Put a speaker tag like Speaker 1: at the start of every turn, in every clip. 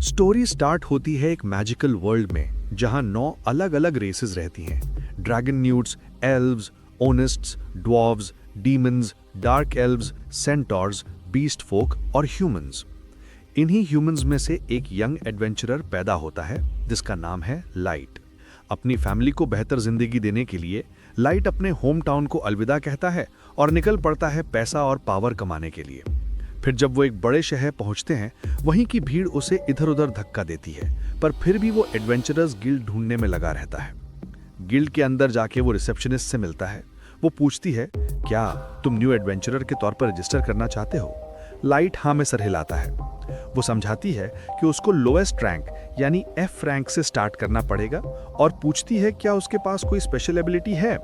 Speaker 1: Story start होती है एक मैजिकल वर्ल्ड में जहां 9 अलग अलग रेसेस रहती हैं। ड्रैगन न्यूट्स, एल्व्स, ओनिस्ट्स, dwarves, demons, dark elves, centaurs, beast folk और ह्यूमंस। इन्हीं ह्यूमंस में से एक यंग एडवेंचरर पैदा होता है जिसका नाम है लाइट। अपनी फैमिली को बेहतर जिंदगी देने के लिए लाइट अपने होम टाउन को अलविदा कहता है और निकल पड़ता है पैसा और पावर कमाने के लिए। फिर जब वो एक बड़े शहर पहुंचते हैं, वहीं की भीड़ उसे इधर उधर धक्का देती है, पर फिर भी वो एडवेंचरर्स गिल्ड ढूंढने में लगा रहता है। गिल्ड के अंदर जाके वो रिसेप्शनिस्ट से मिलता है। वो पूछती है, क्या तुम न्यू एडवेंचरर के तौर पर रजिस्टर करना चाहते हो? लाइट हाँ में सर हिलाता है। वो समझाती है कि उसको लोएस्ट रैंक यानी एफ रैंक से स्टार्ट करना पड़ेगा और पूछती है क्या उसके पास कोई स्पेशल एबिलिटी है।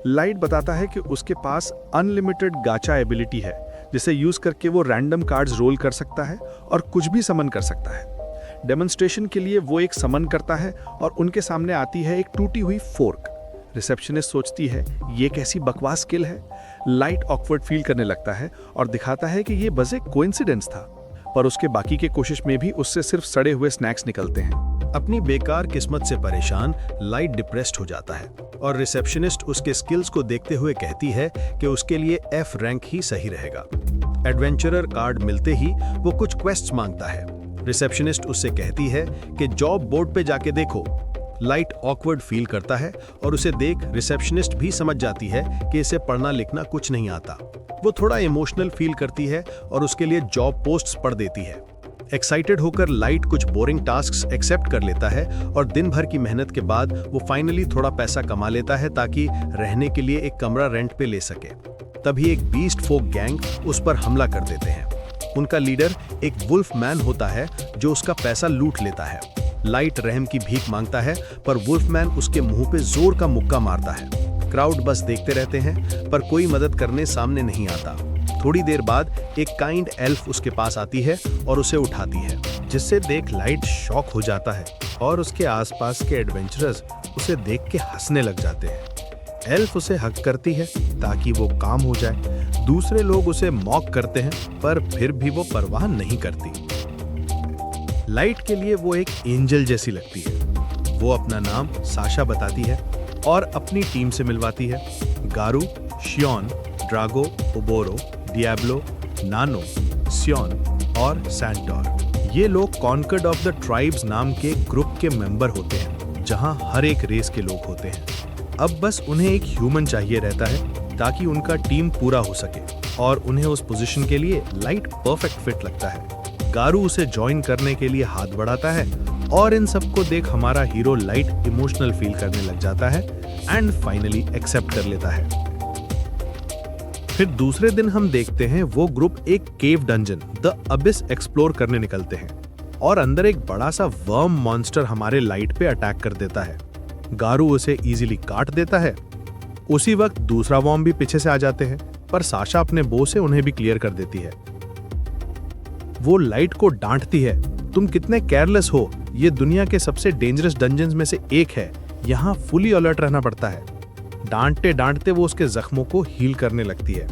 Speaker 1: लाइट बताता है कि उसके पास अनलिमिटेड गाचा एबिलिटी है, जिसे यूज करके वो रैंडम कार्ड्स रोल कर सकता है और कुछ भी समन कर सकता है। डेमोन्स्ट्रेशन के लिए वो एक समन करता है और उनके सामने आती है एक टूटी हुई फोर्क। रिसेप्शनिस्ट सोचती है ये कैसी बकवास स्किल है। लाइट ऑकवर्ड फील करने लगता है और दिखाता है कि ये बस एक कोइंसिडेंस था, पर उसके बाकी के कोशिश में भी उससे सिर्फ सड़े हुए स्नैक्स निकलते हैं।
Speaker 2: अपनी बेकार किस्मत से परेशान लाइट डिप्रेस्ड हो जाता है और रिसेप्शनिस्ट उसके स्किल्स को देखते हुए कहती है कि उसके लिए एफ रैंक ही सही रहेगा। एडवेंचरर कार्ड मिलते ही वो कुछ क्वेस्ट्स मांगता है। रिसेप्शनिस्ट उससे कहती है कि जॉब बोर्ड पे जाके देखो। लाइट ऑकवर्ड फील करता है और उसे देख रिसेप्शनिस्ट भी समझ जाती है कि इसे पढ़ना लिखना कुछ नहीं आता। वो थोड़ा इमोशनल फील करती है और उसके लिए जॉब पोस्ट्स पढ़ देती है। एक्साइटेड होकर लाइट कुछ बोरिंग टास्क्स एक्सेप्ट कर लेता है और दिन भर की मेहनत के बाद वो फाइनली थोड़ा पैसा कमा लेता है ताकि रहने के लिए एक कमरा रेंट पे ले सके। तभी एक बीस्ट फोक गैंग उस पर हमला कर देते हैं। उनका लीडर एक वुल्फ मैन होता है जो उसका पैसा लूट लेता है। लाइट रहम की भीख मांगता है, पर वुल्फ मैन उसके मुंह पे जोर का मुक्का मारता है। क्राउड बस देखते रहते हैं, पर कोई मदद करने सामने नहीं आता। थोड़ी देर बाद एक काइंड एल्फ उसके पास आती है और उसे उठाती है, जिससे देख लाइट शॉक हो जाता है और उसके आसपास के एडवेंचरर्स उसे देख के हंसने लग जाते हैं। एल्फ उसे हक करती है ताकि वो काम हो जाए। दूसरे लोग उसे मॉक करते हैं, पर फिर भी वो परवाह नहीं करती। लाइट के लिए वो एक एंजल जैसी लगती है। वो अपना नाम साशा बताती है और अपनी टीम से मिलवाती है। गारू, शियोन, ड्रागो, ओबोरो, डियाब्लो, नानो, सियोन और सैंटोर। ये लोग कॉन्कर्ड ऑफ द ट्राइब्स नाम के ग्रुप के मेंबर होते हैं, जहां हर एक रेस के लोग होते हैं। अब बस उन्हें एक ह्यूमन चाहिए रहता है ताकि उनका टीम पूरा हो सके, और उन्हें उस पोजीशन के लिए लाइट परफेक्ट फिट लगता है। गारू उसे ज्वाइन करने के लिए हाथ बढ़ाता है और इन सबको देख हमारा हीरो लाइट इमोशनल फील करने लग जाता है एंड फाइनली एक्सेप्ट कर लेता है। फिर दूसरे दिन हम देखते हैं वो ग्रुप एक केव डंजन द अबिस एक्सप्लोर करने निकलते हैं और अंदर एक बड़ा सा वर्म मॉन्स्टर हमारे लाइट पे अटैक कर देता है। गारू उसे इजीली काट देता है। उसी वक्त दूसरा वर्म भी पीछे से आ जाते हैं, पर साशा अपने बो से उन्हें भी क्लियर कर देती है। वो लाइट को डांटती है, तुम कितने केयरलेस हो, ये दुनिया के सबसे डेंजरस डंजन्स में से एक है, यहाँ फुली अलर्ट रहना पड़ता है। डांटते डांटते वो उसके जख्मों को हील करने लगती है।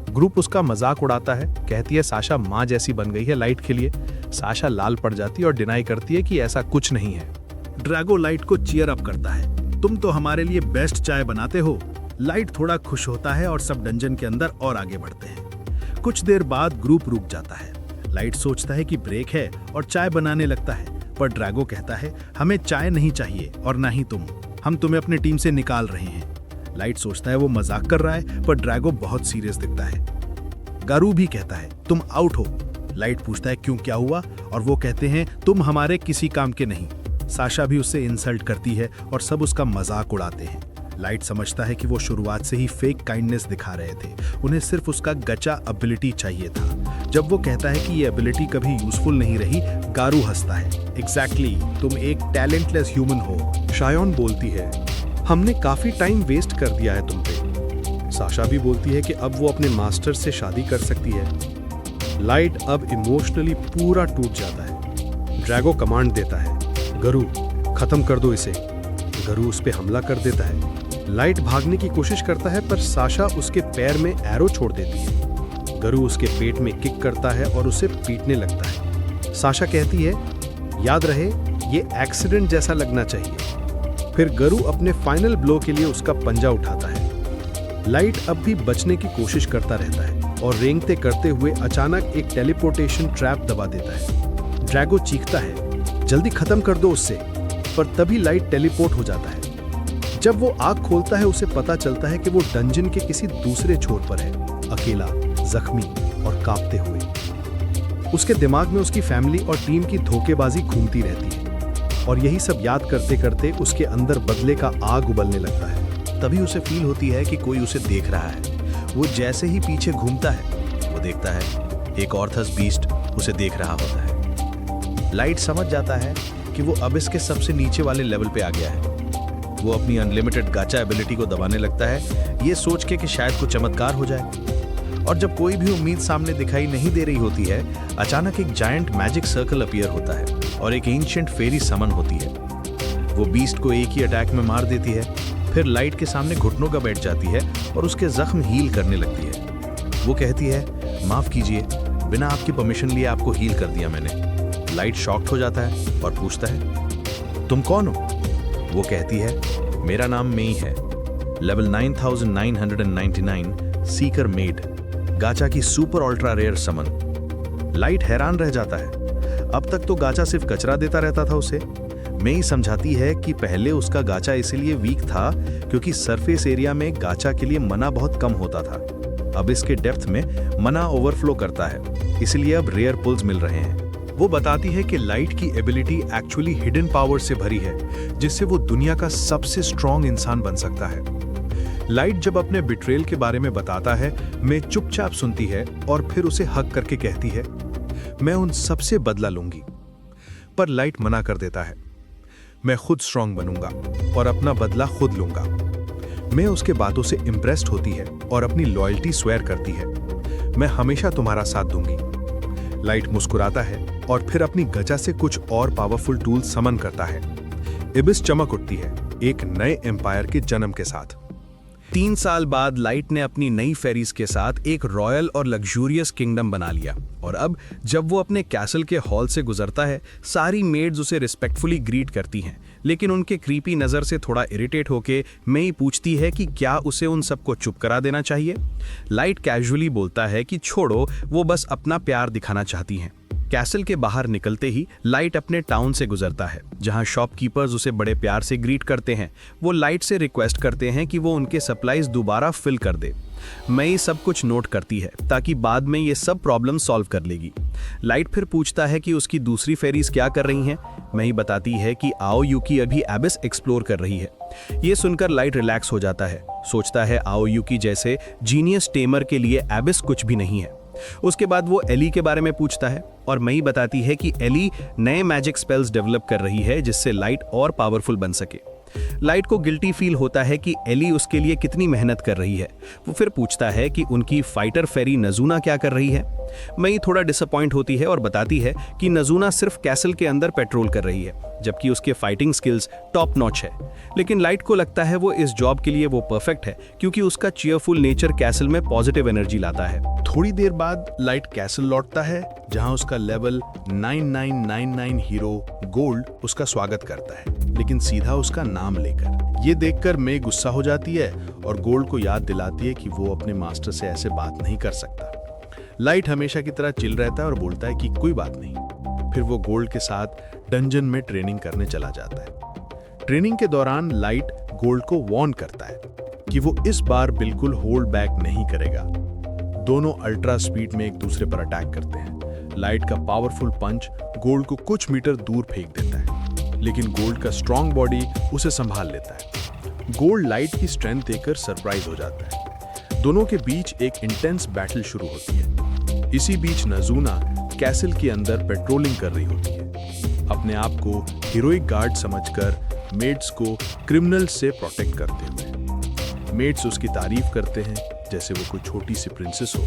Speaker 2: ग्रुप उसका मजाक उड़ाता है, कहती है साशा माँ जैसी बन गई है लाइट के लिए। साशा लाल पड़ जाती है और डिनाई करती है कि ऐसा कुछ नहीं है। ड्रैगो लाइट को चीयर अप करता है, तुम तो हमारे लिए बेस्ट चाय बनाते हो। लाइट थोड़ा खुश होता है और सब डंजन के अंदर और आगे बढ़ते हैं। कुछ देर बाद ग्रुप रुक जाता है। लाइट सोचता है कि ब्रेक है और चाय बनाने लगता है, पर ड्रैगो कहता है हमें चाय नहीं चाहिए और ना ही तुम, हम तुम्हें अपनी टीम से निकाल रहे हैं। लाइट सोचता है वो मजाक कर रहा है, पर ड्रैगो बहुत सीरियस दिखता है। गारू भी कहता है तुम आउट हो। लाइट पूछता है क्यों, क्या हुआ, और वो कहते हैं तुम हमारे किसी काम के नहीं। साशा भी उससे इंसल्ट करती है और सब उसका मजाक उड़ाते हैं। लाइट समझता है कि वो शुरुआत से ही फेक काइंडनेस दिखा रहे थे, उन्हें सिर्फ उसका गचा एबिलिटी चाहिए था। जब वो कहता है कि ये एबिलिटी कभी यूजफुल नहीं रही, गारू हंसता है, एग्जैक्टली, तुम एक टैलेंटलेस ह्यूमन हो। शायोन बोलती है हमने काफी टाइम वेस्ट कर दिया है तुम पे। साशा भी बोलती है कि अब वो अपने मास्टर से शादी कर सकती है। लाइट अब इमोशनली पूरा टूट जाता है। ड्रैगो कमांड देता है, गरू खत्म कर दो इसे। गरू उस पे हमला कर देता है। लाइट भागने की कोशिश करता है, पर साशा उसके पैर में एरो छोड़ देती है। गरू उसके पेट में किक करता है और उसे पीटने लगता है। साशा कहती है याद रहे, ये एक्सीडेंट जैसा लगना चाहिए। फिर गरु अपने फाइनल ब्लो के लिए उसका पंजा उठाता है। लाइट अब भी बचने की कोशिश करता रहता है और रेंगते करते हुए अचानक एक टेलीपोर्टेशन ट्रैप दबा देता है। ड्रैगो चीखता है, जल्दी खत्म कर दो उससे, पर तभी लाइट टेलीपोर्ट हो जाता है। जब वो आंख खोलता है उसे पता चलता है कि वो डंजन के किसी दूसरे छोर पर है, अकेला, जख्मी और कांपते हुए। उसके दिमाग में उसकी फैमिली और टीम की धोखेबाजी घूमती रहती है और यही सब याद करते करते उसके अंदर बदले का आग उबलने लगता है।
Speaker 3: तभी उसे फील होती है कि कोई उसे देख रहा है। वो जैसे ही पीछे घूमता है, वो देखता है एक ऑर्थस बीस्ट उसे देख रहा होता है। लाइट समझ जाता है कि वो अब इसके सबसे नीचे वाले लेवल पे आ गया है। वो अपनी अनलिमिटेड गाचा एबिलिटी को दबाने लगता है, ये सोच के कि शायद कुछ चमत्कार हो जाए। और जब कोई भी उम्मीद सामने दिखाई नहीं दे रही होती है, अचानक एक जायंट मैजिक सर्कल अपीयर होता है और एक एंशिएंट फेरी समन होती है। वो बीस्ट को एक ही अटैक में मार देती है, फिर लाइट के सामने घुटनों का बैठ जाती है और उसके जख्म हील करने लगती है। वो कहती है, माफ कीजिए, बिना आपकी परमिशन लिए आपको हील कर दिया मैंने। लाइट शॉक्ड हो जाता है और पूछता है, तुम कौन हो? वो कहती है, मेरा नाम मेई है, लेवल 9999 सीकर मेड, गाचा की सुपर अल्ट्रा रेयर समन। लाइट हैरान रह जाता है। अब तक तो गाचा सिर्फ कचरा देता रहता था उसे। मेई समझाती है कि पहले उसका गाचा इसीलिए वीक था क्योंकि सरफेस एरिया में गाचा के लिए मना बहुत कम होता था। अब इसके डेप्थ में मना ओवरफ्लो करता है, इसलिए अब रेयर पुल्स मिल रहे हैं।
Speaker 1: वो बताती है कि लाइट की एबिलिटी एक्चुअली हिडन पावर से भरी है, जिससे वो दुनिया का सबसे स्ट्रॉन्ग इंसान बन सकता है। लाइट जब अपने बिट्रेल के बारे में बताता है, मैं चुपचाप सुनती है और फिर उसे हक करके कहती है, मैं उन सबसे बदला लूंगी। पर लाइट मना कर देता है, मैं खुद स्ट्रॉन्ग बनूंगा और अपना बदला खुद लूंगा। मैं उसके बातों से इम्प्रेस्ड होती है और अपनी लॉयल्टी स्वेयर करती है, मैं हमेशा तुम्हारा साथ दूंगी। लाइट मुस्कुराता है और फिर अपनी गजा से कुछ और पावरफुल टूल समन करता है। इबिस चमक उठती है, एक नए एम्पायर के जन्म के साथ।
Speaker 3: 3 साल बाद लाइट ने अपनी नई फेरीज के साथ एक रॉयल और लग्जूरियस किंगडम बना लिया और अब जब वो अपने कैसल के हॉल से गुजरता है, सारी मेड्स उसे रिस्पेक्टफुली ग्रीट करती हैं, लेकिन उनके क्रीपी नज़र से थोड़ा इरिटेट होके मेई पूछती है कि क्या उसे उन सबको चुप करा देना चाहिए। लाइट कैजुअली बोलता है कि छोड़ो, वो बस अपना प्यार दिखाना चाहती हैं। कैसल के बाहर निकलते ही लाइट अपने टाउन से गुजरता है, जहां शॉपकीपर्स उसे बड़े प्यार से ग्रीट करते हैं। वो लाइट से रिक्वेस्ट करते हैं कि वो उनके सप्लाईज दोबारा फिल कर दे। मई सब कुछ नोट करती है ताकि बाद में ये सब प्रॉब्लम सॉल्व कर लेगी। लाइट फिर पूछता है कि उसकी दूसरी फेरीज क्या कर रही हैं। मई बताती है कि आओ यूकी अभी एबिस एक्सप्लोर कर रही है। ये सुनकर लाइट रिलैक्स हो जाता है, सोचता है आओ यूकी जैसे जीनियस टेमर के लिए एबिस कुछ भी नहीं है। उसके बाद वो एली के बारे में पूछता है और मई बताती है कि एली नए मैजिक स्पेल्स डेवलप कर रही है जिससे लाइट और पावरफुल बन सके। लाइट को गिल्टी फील होता है कि एली उसके लिए कितनी मेहनत कर रही है। वो फिर पूछता है कि उनकी फाइटर फेरी नजूना क्या कर रही है। मई थोड़ा डिसअपॉइंट होती है और बताती है कि नजूना सिर्फ कैसल के अंदर पेट्रोल कर रही है, जबकि उसके फाइटिंग स्किल्स टॉप नॉच है। लेकिन लाइट को लगता है वो इस जॉब के लिए वो परफेक्ट है क्योंकि उसका चीयरफुल नेचर कैसल में पॉजिटिव एनर्जी लाता है।
Speaker 2: थोड़ी देर बाद लाइट कैसल लौटता है, जहां उसका लेवल 9999 हीरो गोल्ड उसका स्वागत करता है, लेकिन सीधा उसका नाम लेकर। ये देखकर मे गुस्सा हो जाती है और गोल्ड को याद दिलाती है कि वो अपने मास्टर से ऐसे बात नहीं कर सकता। लाइट हमेशा की तरह चिल रहता है और बोलता है कि कोई बात नहीं। फिर वो गोल्ड के साथ डंजन में ट्रेनिंग करने चला जाता है। ट्रेनिंग के दौरान लाइट गोल्ड को वार्न करता है कि वो इस बार बिल्कुल होल्ड बैक नहीं करेगा। दोनों अल्ट्रा स्पीड में एक दूसरे पर अटैक करते हैं। लाइट का पावरफुल पंच गोल्ड को कुछ मीटर दूर फेंक देता है, लेकिन गोल्ड का स्ट्रॉन्ग बॉडी उसे संभाल लेता है। गोल्ड लाइट की स्ट्रेंथ देखकर सरप्राइज हो जाता है। दोनों के बीच एक इंटेंस बैटल शुरू होती है। इसी बीच नजूना कैसल के अंदर पेट्रोलिंग कर रही होती है, अपने आप को हीरोइक गार्ड समझकर मेड्स को क्रिमिनल से प्रोटेक्ट करते हुए। मेड्स उसकी तारीफ करते हैं जैसे वो कोई छोटी सी प्रिंसेस हो।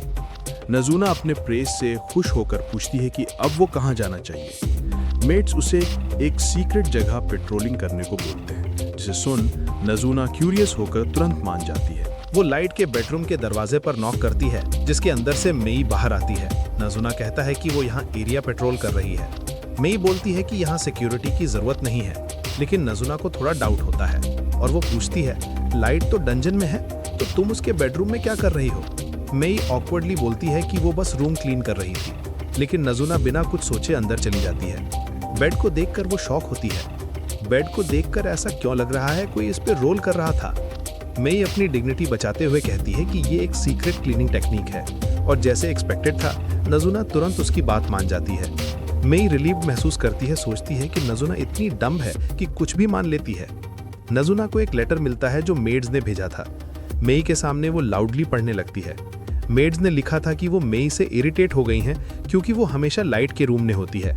Speaker 2: नजूना अपने प्रेस से खुश होकर पूछती है कि अब वो कहाँ जाना चाहिए। मेड्स उसे एक सीक्रेट जगह पेट्रोलिंग करने को बोलते हैं, जिसे सुन नजूना क्यूरियस होकर तुरंत मान जाती है। वो लाइट के बेडरूम के दरवाजे पर नॉक करती है, जिसके अंदर से मेई बाहर आती है। नजूना कहता है कि वो यहाँ एरिया पेट्रोल कर रही है। मेई बोलती है कि यहाँ सिक्योरिटी की जरूरत नहीं है, लेकिन नजुना को थोड़ा डाउट होता है और वो पूछती है, लाइट तो डंजन में है, तो तुम उसके बेडरूम में क्या कर रही हो? मेई ऑकवर्डली बोलती है कि वो बस रूम क्लीन कर रही थी, लेकिन नजुना बिना कुछ सोचे अंदर चली जाती है। बेड को देखकर वो शॉक होती है। बेड को देखकर ऐसा क्यों लग रहा है कोई इस पे रोल कर रहा था? मेई अपनी डिग्निटी बचाते हुए कहती है कि ये एक सीक्रेट क्लीनिंग टेक्निक है, और जैसे एक्सपेक्टेड था, नजुना तुरंत उसकी बात मान जाती है। मेई रिलीव्ड महसूस करती है, सोचती है कि नजुना इतनी डम्ब है कि कुछ भी मान लेती है। नजुना को एक लेटर मिलता है जो मेड्स ने भेजा था। मेई के सामने वो लाउडली पढ़ने लगती है। मेड्स ने लिखा था कि वो मेई से इरिटेट हो गई हैं क्योंकि वो हमेशा लाइट के रूम में होती है।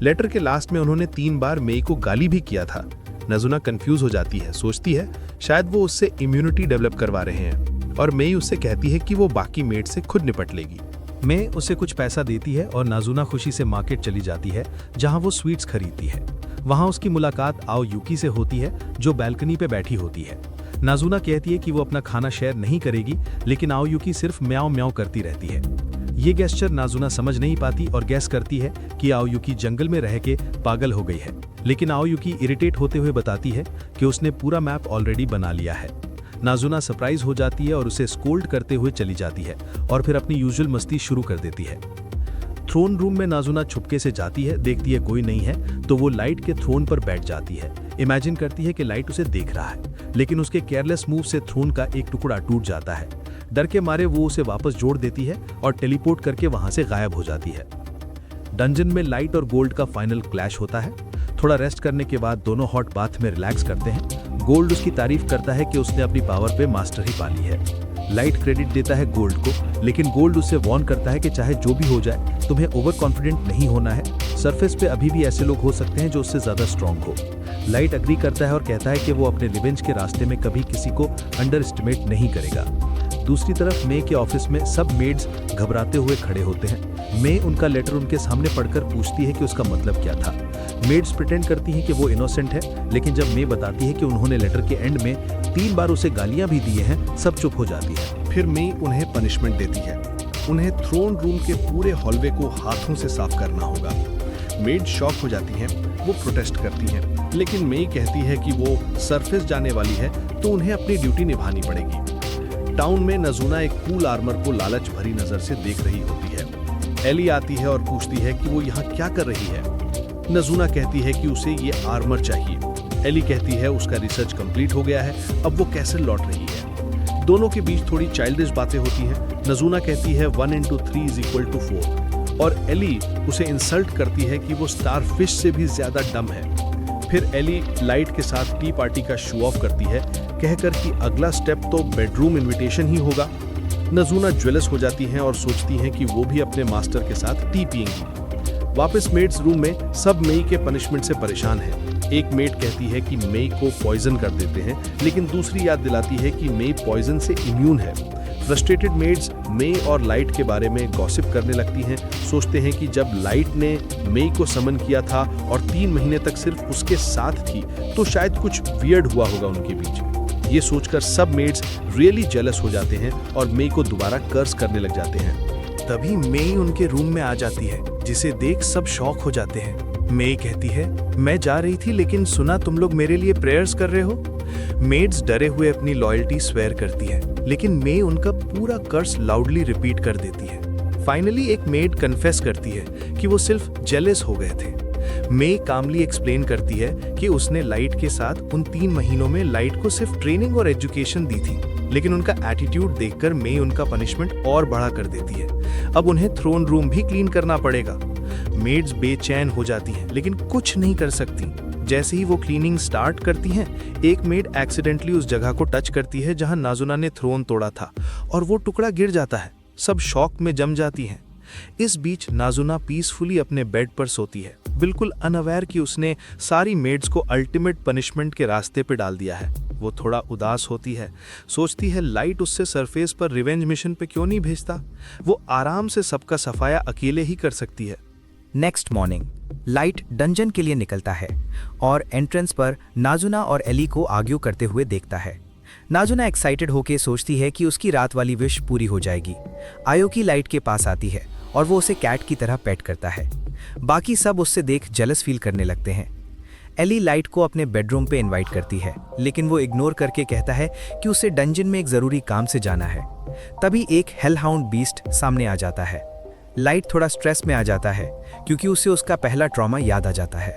Speaker 2: लेटर के लास्ट में उन्होंने 3 बार मेई को गाली भी किया था। नजुना कंफ्यूज हो जाती है, सोचती है शायद वो उससे इम्यूनिटी डेवलप करवा रहे हैं, और मेई उससे कहती है कि वो बाकी मेड से खुद निपट लेगी।
Speaker 3: मे उसे कुछ पैसा देती है और नाजुना खुशी से मार्केट चली जाती है, जहां वो स्वीट्स खरीदती है। वहां उसकी मुलाकात आओ यूकी से होती है, जो बैल्कनी पे बैठी होती है। नाजुना कहती है कि वो अपना खाना शेयर नहीं करेगी, लेकिन आओ यूकी सिर्फ म्याओ म्याओ करती रहती है। ये गेस्चर नाजुना समझ नहीं पाती और गैस करती है कि आओ यूकी जंगल में रह के पागल हो गई है, लेकिन आओ यूकी इरिटेट होते हुए बताती है कि उसने पूरा मैप ऑलरेडी बना लिया है। नाजुना सरप्राइज हो जाती है और उसे स्कोल्ड करते हुए चली जाती है और फिर अपनी यूजुअल मस्ती शुरू कर देती है। थ्रोन रूम में नाजुना छुपके से जाती है, देखती है कोई नहीं है तो वो लाइट के थ्रोन पर बैठ जाती है। इमेजिन करती है कि लाइट उसे देख रहा है, लेकिन उसके केयरलेस मूव से थ्रोन का एक टुकड़ा टूट जाता है। डर के मारे वो उसे वापस जोड़ देती है और टेलीपोर्ट करके वहां से गायब हो जाती है। डंजन में लाइट और गोल्ड का फाइनल क्लैश होता है। थोड़ा रेस्ट करने के बाद दोनों हॉट बाथ में रिलैक्स करते हैं। गोल्ड उसकी तारीफ करता है कि उसने अपनी पावर पे मास्टर ही पा ली है। लाइट क्रेडिट देता है गोल्ड को, लेकिन गोल्ड उसे वार्न करता है कि चाहे जो भी हो जाए, तुम्हें ओवर कॉन्फिडेंट नहीं होना है। सरफेस पे अभी भी ऐसे लोग हो सकते हैं जो उससे ज्यादा स्ट्रांग हो। लाइट अग्री करता है और कहता है कि वो अपने रिवेंज के रास्ते में कभी किसी को अंडर एस्टिमेट नहीं करेगा। दूसरी तरफ मे के ऑफिस में सब मेड्स घबराते हुए खड़े होते हैं। मे उनका लेटर उनके सामने पढ़कर पूछती है कि उसका मतलब क्या था। मेड्स प्रिटेंड करती हैं कि वो इनोसेंट है, लेकिन जब मे बताती है कि उन्होंने लेटर के एंड में 3 बार उसे गालियां भी दी हैं, सब चुप हो जाती है।
Speaker 2: फिर मे उन्हें पनिशमेंट देती है। उन्हें थ्रोन रूम के पूरे हॉलवे को हाथों से साफ करना होगा। मेड शॉक हो जाती हैं, वो प्रोटेस्ट करती हैं, लेकिन मे कहती है कि वो सरफेस जाने वाली है तो उन्हें अपनी ड्यूटी निभानी पड़ेगी। टाउन में नजुना एक कूल आर्मर को लालच भरी नजर से देख रही होती है। एली आती है और पूछती है कि वो यहाँ क्या कर रही है। नजुना कहती है कि उसे ये आर्मर चाहिए। एली कहती है उसका रिसर्च कंप्लीट हो गया है, अब वो कैसे लौट रही है। दोनों के बीच थोड़ी चाइल्डिश बातें होती हैं। नजुना कहती है 1 into 3 = 4, और एली उसे इंसल्ट करती है कि वो स्टारफिश से भी ज्यादा डम है। फिर एली लाइट के साथ टी पार्टी का शो ऑफ करती है, कहकर कि अगला स्टेप तो बेडरूम इनविटेशन ही होगा। नजुना ज्वेलस हो जाती हैं और सोचती हैं कि वो भी अपने मास्टर के साथ टी पिएंगी। वापस मेड्स रूम में सब मेई के पनिशमेंट से परेशान हैं। एक मेड कहती है कि मेई को पॉइजन कर देते हैं, लेकिन दूसरी याद दिलाती है कि मेई पॉइजन से इम्यून है। फ्रस्ट्रेटेड मेड्स मेई और लाइट के बारे में गॉसिप करने लगती हैं। सोचते हैं कि जब लाइट ने मेई को समन किया था और 3 महीने तक सिर्फ उसके साथ थी, तो शायद कुछ वियर्ड हुआ होगा उनके बीच। ये सोचकर सब मेड्स रियली जेलस हो जाते हैं और मेई को दोबारा कर्स करने लग जाते हैं।
Speaker 3: तभी मेई उनके रूम में आ जाती है, जिसे देख सब शॉक हो जाते हैं। मेई कहती है, मैं जा रही थी लेकिन सुना तुम लोग मेरे लिए प्रेयर्स कर रहे हो। मेड्स डरे हुए अपनी लॉयल्टी स्वेयर करती है, लेकिन मेई उनका पूरा कर्स लाउडली रिपीट कर देती है। फाइनली एक मेड कन्फेस करती है कि वो सिर्फ जेलस हो गए थे। मेई कामली एक्सप्लेन करती है कि उसने लाइट के साथ उन 3 महीनों में लाइट को सिर्फ ट्रेनिंग और एजुकेशन दी थी, लेकिन उनका एटीट्यूड देखकर मेई उनका पनिशमेंट और बढ़ा कर देती है। अब उन्हें थ्रोन रूम भी क्लीन करना पड़ेगा। मेड्स बेचैन हो जाती हैं, लेकिन कुछ नहीं कर सकती। जैसे ही वो क्लीनिंग स्टार्ट करती हैं, एक मेड एक्सीडेंटली उस जगह को टच करती है जहां नाजुना ने थ्रोन तोड़ा था, और वो टुकड़ा गिर जाता है। सब शॉक में जम जाती हैं। इस बीच नाजुना पीसफुली अपने बेड पर सोती है, बिल्कुल अनअवेयर कि उसने सारी मेड्स को अल्टीमेट पनिशमेंट के रास्ते पे डाल दिया है। वो थोड़ा उदास होती है, सोचती है लाइट उससे सरफेस पर रिवेंज मिशन पे क्यों नहीं भेजता। वो आराम से सबका सफाया अकेले ही कर सकती है।
Speaker 4: नेक्स्ट मॉर्निंग लाइट डंजन के लिए निकलता है और एंट्रेंस पर नाजुना और एली को आर्ग्यू करते हुए देखता है। नाजुना एक्साइटेड होकर सोचती है कि उसकी रात वाली विश पूरी हो जाएगी। आयोकी लाइट के पास आती है और वो उसे कैट की तरह पेट करता है। बाकी सब उससे देख जेलस फील करने लगते हैं। एली लाइट को अपने बेडरूम पे इनवाइट करती है, लेकिन वो इग्नोर करके कहता है कि उसे डंजन में एक ज़रूरी काम से जाना है। तभी एक हेलहाउंड बीस्ट सामने आ जाता है। लाइट थोड़ा स्ट्रेस में आ जाता है क्योंकि उसे उसका पहला ट्रॉमा याद आ जाता है।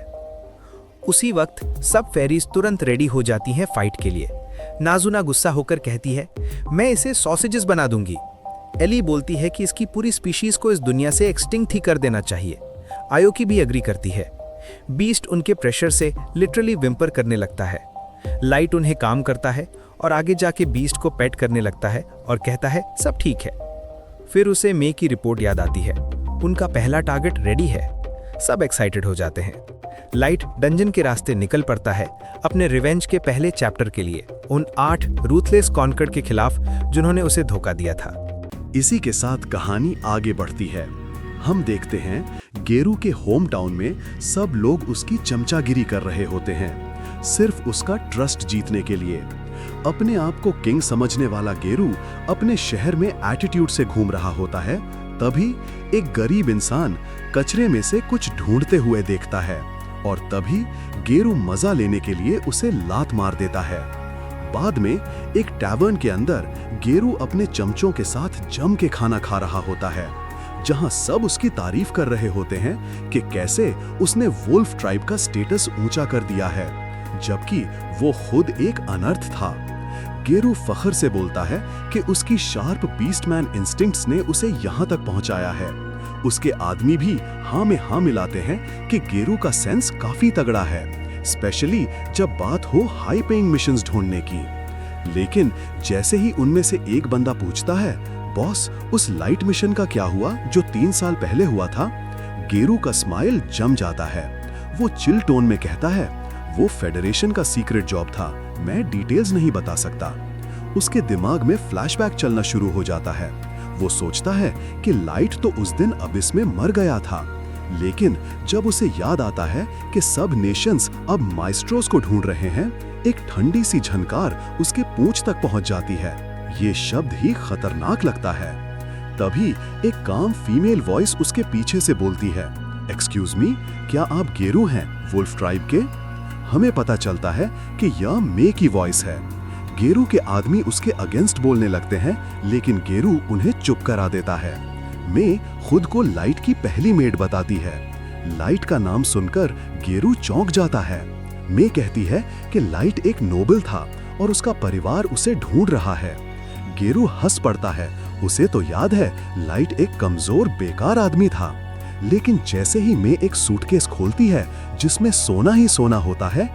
Speaker 4: उसी वक्त सब फेरीज तुरंत रेडी हो जाती हैं फाइट के लिए। नाजुना गुस्सा होकर कहती है, मैं इसे सॉसेजेस बना दूंगी। एली बोलती है कि इसकी पूरी स्पीशीज को इस दुनिया से एक्सटिंक्ट ही कर देना चाहिए। आयोकी भी एग्री करती है। बीस्ट उनके प्रेशर से लिटरली विम्पर करने लगता है। लाइट उन्हें काम करता है और आगे जाके बीस्ट को पेट करने लगता है और कहता है सब ठीक है। फिर उसे मे की रिपोर्ट याद आती है। उनका पहला टारगेट रेडी है। सब एक्साइटेड हो जाते हैं। लाइट डंजन के रास्ते निकल पड़ता है अपने रिवेंज के पहले चैप्टर के लिए, उन 8 रूथलेस कॉन्कर्ड के खिलाफ जिन्होंने उसे धोखा दिया था।
Speaker 2: इसी के साथ कहानी आगे बढ़ती है। हम देखते हैं गेरू के होम टाउन में सब लोग उसकी चमचागिरी कर रहे होते हैं, सिर्फ उसका ट्रस्ट जीतने के लिए। अपने आप को किंग समझने वाला गेरू अपने शहर में एटीट्यूड से घूम रहा होता है। तभी एक गरीब इंसान कचरे में से कुछ ढूंढते हुए देखता है और तभी गेरू मजा लेने के लिए उसे लात मार देता है। बाद में एक टैवर्न के अंदर गेरू अपने चमचों के साथ जम के खाना खा रहा होता है, जहां सब उसकी तारीफ कर रहे होते हैं कि कैसे उसने वुल्फ ट्राइब का स्टेटस ऊंचा कर दिया है, जबकि वो खुद एक अनर्थ था। गेरू फख्र से बोलता है कि उसकी शार्प बीस्टमैन इंस्टिंक्ट्स ने उसे यहां तक पहुंचाया है। उसके आदमी भी हाँ में हाँ मिलाते हैं कि गेरू का सेंस काफी तगड़ा है, स्पेशली जब बात हो हाई पेइंग मिशंस ढूंढने की। लेकिन जैसे ही उनमें से एक बंदा पूछता है, बॉस उस लाइट मिशन का क्या हुआ जो 3 साल पहले हुआ था, गेरू का स्माइल जम जाता है। वो चिल टोन में कहता है, वो फेडरेशन का सीक्रेट जॉब था, मैं डिटेल्स नहीं बता सकता। उसके दिमाग में फ्लैशबैक चलना शुरू हो जाता है। वो सोचता है कि लाइट तो उस दिन अबिस में मर गया था, लेकिन जब उसे याद आता है कि सब नेशंस अब माइस्ट्रोस को ढूंढ रहे हैं, एक ठंडी सी झनकार उसके पूंछ तक पहुंच जाती है। ये शब्द ही खतरनाक लगता है। तभी एक काम फीमेल वॉइस उसके पीछे से बोलती है, एक्सक्यूज मी, क्या आप गेरू हैं वुल्फ ट्राइब के? हमें पता चलता है कि यह मे की वॉइस है। गेरू के आदमी उसके अगेंस्ट बोलने लगते हैं, लेकिन गेरू उन्हें चुप करा देता है। मे खुद को लाइट की पहली मेड बताती है। लाइट का नाम सुनकर गेरू चौंक जाता है। मे कहती है कि लाइट एक नोबल था और उसका परिवार उसे ढूंढ रहा है। गेरू हंस पड़ता है। उसे तो याद है लाइट एक कमजोर बेकार आदमी था, लेकिन जैसे ही मे एक सूटकेस खोलती है जिसमें सोना ही सोना होता है,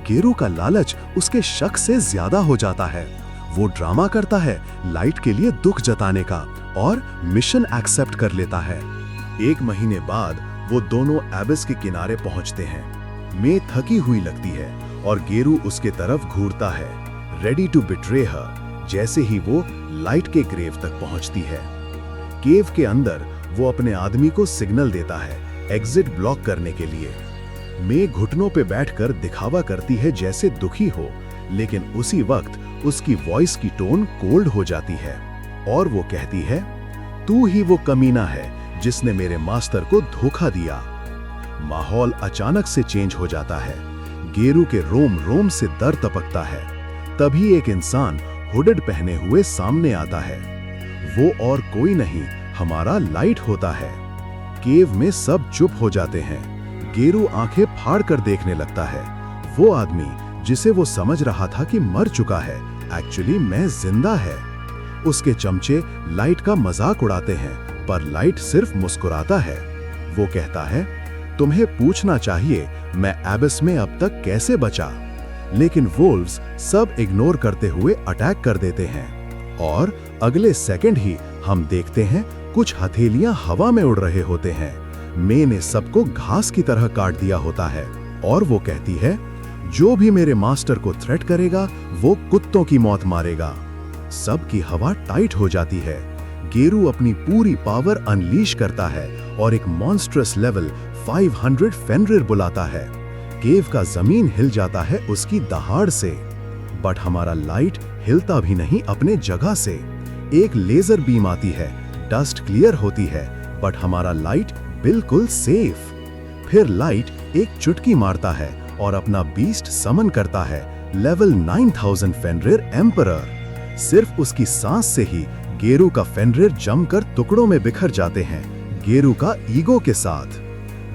Speaker 2: गेरू का लालच उसके शक से ज्यादा हो जाता है। वो ड्रामा करता है लाइट के लिए दुख जताने का और मिशन एक्सेप्ट कर लेता है। 1 महीने बाद वो दोनों एबिस के किनारे पहुंचते हैं। मे थकी हुई लगती है और गेरू उसके तरफ घूरता है, रेडी टू बिट्रे हर। जैसे ही वो लाइट के ग्रेव तक पहुंचती है, केव के अंदर वो अपने आदमी को सिग्नल देता है एग्जिट ब्लॉक करने के लिए। मे घुटनों पे बैठकर दिखावा करती है जैसे दुखी हो, लेकिन उसी वक्त उसकी वॉइस की टोन कोल्ड हो जाती है और वो कहती है, तू ही वो कमीना है जिसने मेरे मास्टर को धोखा दिया। माहौल अचानक से चेंज हो जाता है। गेरू के रोम रोम से दर्द टपकता है। तभी एक इंसान हुडेड पहने हुए सामने आता है। वो और कोई नहीं, हमारा लाइट होता है। केव में सब चुप हो जाते हैं। गेरू आंखें फाड़ कर देखने लगता है। वो आदमी जिसे वो समझ रहा था कि मर चुका है, एक्चुअली मैं जिंदा है। उसके चमचे लाइट का मजाक उड़ाते हैं, पर लाइट सिर्फ मुस्कुराता है। वो कहता है, तुम्हें पूछना चाहिए मैं एबिस में अब तक कैसे बचा। लेकिन वुल्व्स सब इग्नोर करते हुए अटैक कर देते हैं और अगले सेकंड ही हम देखते हैं कुछ हथेलियां हवा में उड़ रहे होते हैं। मे ने सबको घास की तरह काट दिया होता है और वो कहती है, जो भी मेरे मास्टर को थ्रेट करेगा वो कुत्तों की मौत मारेगा। सबकी हवा टाइट हो जाती है। गेरू अपनी पूरी पावर अनलीश करता है और एक मॉन्स्ट्रस लेवल 500 फेनरिर बुलाता है। केव का जमीन हिल जाता है उसकी दहाड़ से, बट हमारा लाइट हिलता भी नहीं अपने जगह से। एक लेजर बीम आती है, डस्ट क्लियर होती है, बट हमारा लाइट बिल्कुल सेफ। फिर लाइट एक चुटकी मारता है और अपना बीस्ट समन करता है, लेवल 9000 फेनरिर एम्परर। सिर्फ उसकी सांस से ही गेरू का फेनरिर जमकर टुकड़ों में बिखर जाते हैं, गेरू का ईगो के साथ।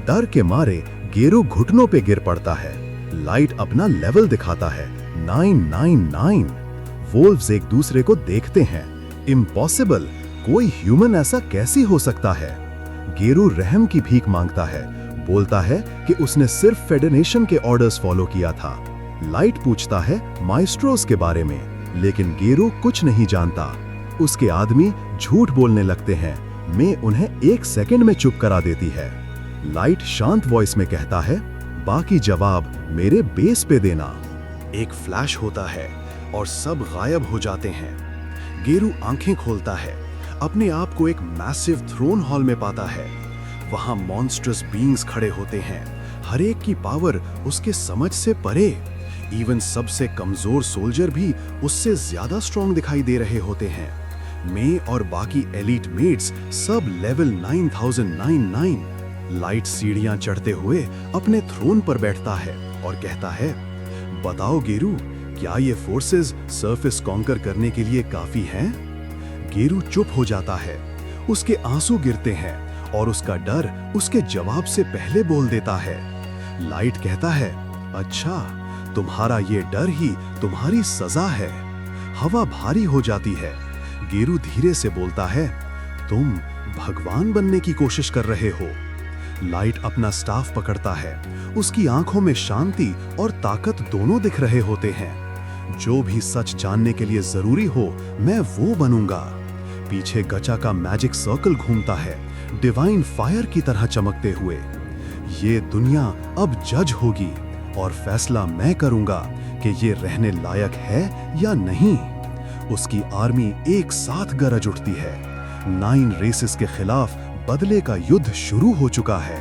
Speaker 2: डर के मारे गेरू घुटनों पे गिर पड़ता है। लाइट अपना लेवल दिखाता है, 999। वोल्व्स एक दूसरे को देखते हैं, इम्पॉसिबल, कोई ह्यूमन ऐसा कैसी हो सकता है। गेरू रहम की भीख मांगता है, बोलता है कि उसने सिर्फ फेडरेशन के ऑर्डर्स फॉलो किया था। लाइट पूछता है माइस्ट्रोस के बारे में, लेकिन गेरू कुछ नहीं जानता। उसके आदमी झूठ बोलने लगते हैं, मैं उन्हें 1 सेकंड में चुप करा देती है। लाइट शांत वॉइस में कहता है, बाकी जवाब मेरे बेस पे देना। एक फ्लैश होता है और सब गायब हो जाते हैं। गेरू आंखें खोलता है, अपने आप को एक मैसिव थ्रोन हॉल में पाता है। वहां मॉन्स्ट्रस बीइंग्स खड़े होते हैं, हर एक की पावर उसके समझ से परे। इवन सबसे कमजोर सोल्जर भी उससे ज्यादा स्ट्रॉन्ग दिखाई दे रहे होते हैं। मैं और बाकी elite mats sub level 9099। Light सीढ़ियां चढ़ते हुए अपने थ्रोन पर बैठता है और कहता है, बताओ गेरू, क्या ये फोर्सेस सरफेस कॉन्कर करने के लिए काफी हैं? गेरू चुप हो जाता है, उसके आंसू गिरते हैं और उसका डर उसके जवाब से पहले बोल देता है। लाइट कहता है, अच्छा, तुम्हारा ये डर ही तुम्हारी सजा है। हवा भारी हो जाती है। गेरू धीरे से बोलता है, तुम भगवान बनने की कोशिश कर रहे हो। लाइट अपना स्टाफ पकड़ता है, उसकी आंखों में शांति और ताकत दोनों दिख रहे होते हैं। जो भी सच जानने के लिए जरूरी हो, मैं वो बनूंगा। पीछे गचा का मैजिक सर्कल घूमता है, डिवाइन फायर की तरह चमकते हुए। ये दुनिया अब जज होगी और फैसला मैं करूंगा कि ये रहने लायक है या नहीं। उसकी आर्मी एक साथ गरज उठती है। 9 रेसेस के खिलाफ बदले का युद्ध शुरू हो चुका है।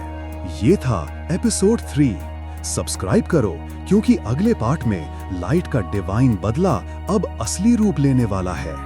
Speaker 2: ये था एपिसोड 3। सब्सक्राइब करो, क्योंकि अगले पार्ट में लाइट का डिवाइन बदला अब असली रूप लेने वाला है।